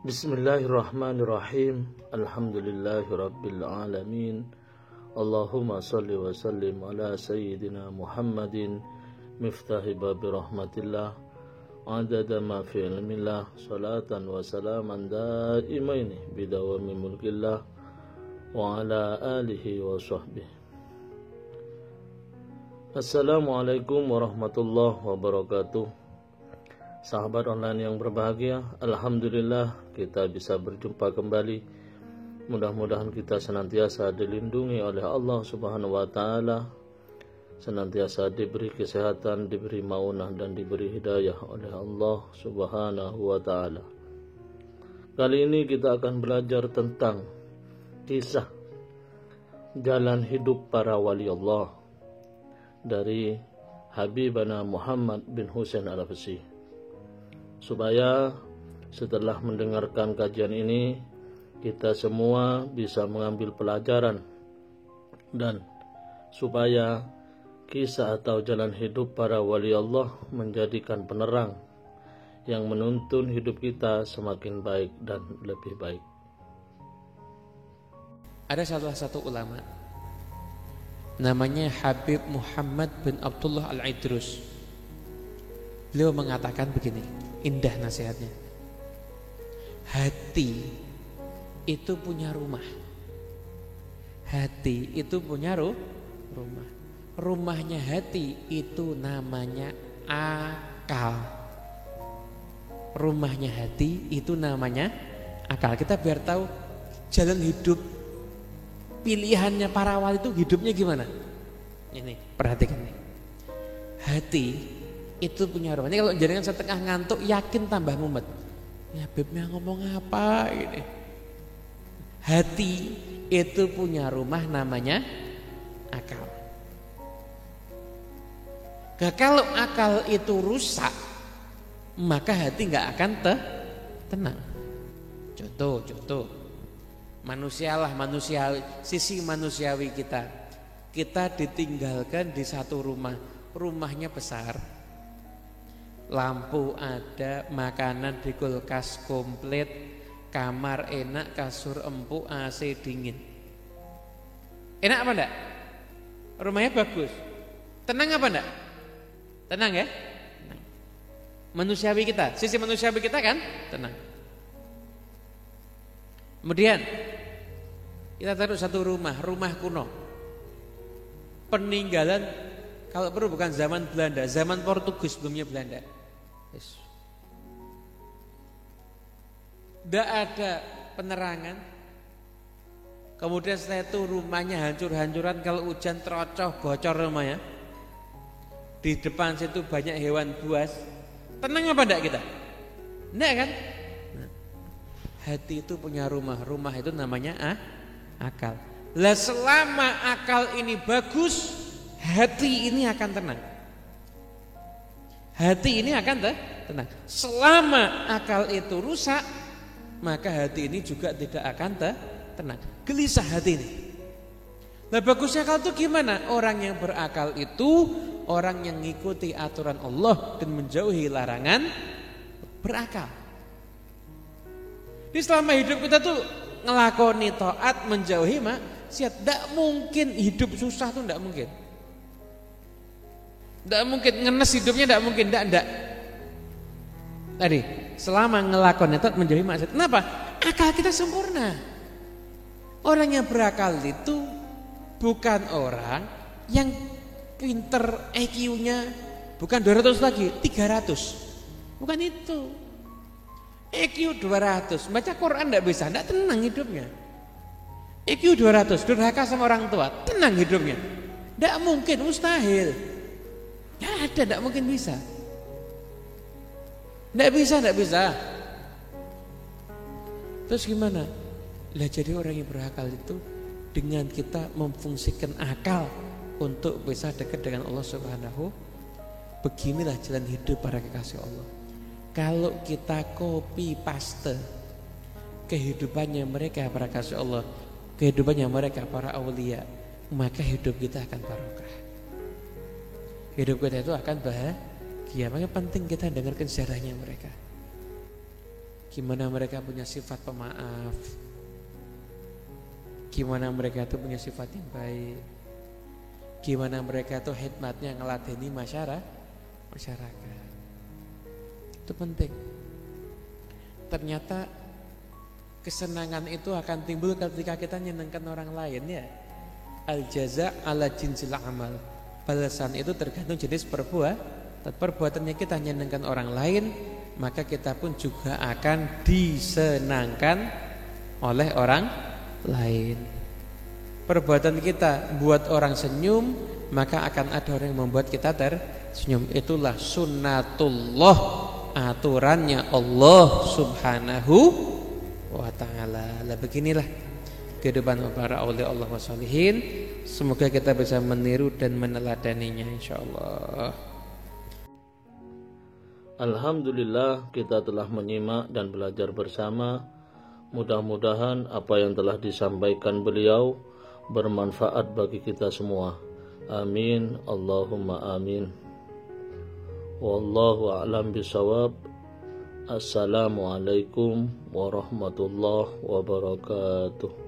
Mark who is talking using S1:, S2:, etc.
S1: Bismillahirrahmanirrahim. Alhamdulillahirabbil alamin. Allahumma shalli wa sallim ala sayyidina Muhammadin miftahi babi rahmatillah adada ma fi ilmillah salatan wa salaman daimaini bidawami mulkillah wa ala alihi wa sahbihi. Assalamualaikum warahmatullahi wabarakatuh. Sahabat online yang berbahagia, alhamdulillah kita bisa berjumpa kembali. Mudah-mudahan kita senantiasa dilindungi oleh Allah Subhanahu wa taala, senantiasa diberi kesehatan, diberi maunah dan diberi hidayah oleh Allah Subhanahu wa taala. Kali ini kita akan belajar tentang kisah jalan hidup para wali Allah dari Habibana Muhammad bin Husain Al-Hafsi. Supaya setelah mendengarkan kajian ini kita semua bisa mengambil pelajaran, dan supaya kisah atau jalan hidup para wali Allah menjadikan penerang yang menuntun hidup kita semakin baik dan lebih baik.
S2: Ada salah satu ulama namanya Habib Muhammad bin Abdullah Al-Idrus. Beliau mengatakan begini, indah nasihatnya. Hati itu punya rumah. Hati itu punya rumah. Rumahnya hati itu namanya akal. Rumahnya hati itu namanya akal. Kita biar tahu jalan hidup pilihannya para wali itu hidupnya gimana. Ini perhatikan nih. Hati itu punya rumah. Ini kalau jaringan setengah ngantuk yakin tambah mumet. Ya Bibnya ngomong apa ini? Hati itu punya rumah namanya akal. Kalau akal itu rusak, maka hati nggak akan tenang. Contoh, sisi manusiawi kita. Kita ditinggalkan di satu rumah, rumahnya besar. Lampu ada, makanan di kulkas komplit, kamar enak, kasur empuk, AC dingin. Enak apa enggak? Rumahnya bagus. Tenang apa enggak? Tenang ya? Tenang. Manusiawi kita, sisi manusiawi kita kan tenang. Kemudian kita taruh satu rumah kuno. Peninggalan kalau perlu bukan zaman Belanda, zaman Portugis sebelumnya Belanda. Tidak ada penerangan. Kemudian setelah itu rumahnya hancur-hancuran, kalau hujan terocoh bocor rumahnya. Di depan situ banyak hewan buas. Tenang apa enggak kita? Enggak kan? Hati itu punya rumah. Rumah itu namanya akal. Lah selama akal ini bagus, hati ini akan tenang. Hati ini akan tenang. Selama akal itu rusak, maka hati ini juga tidak akan tenang. Gelisah hati ini. Nah bagusnya akal itu gimana? Orang yang berakal itu orang yang mengikuti aturan Allah dan menjauhi larangan, berakal. Di selama hidup kita tuh ngelakoni taat, menjauhi maksiat. Tidak mungkin hidup susah tuh, tidak mungkin. Tidak mungkin ngenes hidupnya, tidak mungkin, tidak. Tadi selama ngelakoni taat, menjauhi maksiat. Kenapa? Akal kita sempurna. Orang yang berakal itu bukan orang yang pinter, IQ-nya bukan 200 lagi, 300. Bukan itu. IQ 200, baca Quran tidak bisa, tidak tenang hidupnya. IQ 200, durhaka sama orang tua, tenang hidupnya. Tidak mungkin, mustahil. Tidak ada, tidak mungkin bisa. Tidak bisa. Terus gimana? Lah jadi orang yang berakal itu dengan kita memfungsikan akal untuk bisa dekat dengan Allah Subhanahu. Beginilah jalan hidup para kekasih Allah. Kalau kita copy paste kehidupannya mereka para kekasih Allah, kehidupannya mereka para aulia, maka hidup kita akan barokah. Hidup kita itu akan bahagia. Maka penting kita dengarkan sejarahnya mereka. Gimana mereka punya sifat pemaaf, gimana mereka itu punya sifat yang baik, gimana mereka itu hikmatnya ngeladeni masyarakat. Itu penting. Ternyata kesenangan itu akan timbul ketika kita nyenangkan orang lain ya. Al jaza ala jinsil amal. Balasan itu tergantung jenis perbuatannya. Kita nyenangkan orang lain, maka kita pun juga akan disenangkan oleh orang lain. Perbuatan kita buat orang senyum, maka akan ada orang yang membuat kita tersenyum. Itulah sunnatullah, aturannya Allah Subhanahu wa ta'ala. Lah beginilah kehidupan para aulia Allah wa sholihin. Semoga kita bisa meniru dan meneladaninya insyaallah.
S1: Alhamdulillah, kita telah menyimak dan belajar bersama. Mudah-mudahan apa yang telah disampaikan beliau bermanfaat bagi kita semua. Amin, Allahumma amin. Wallahu a'lam bishawab. Assalamualaikum warahmatullahi wabarakatuh.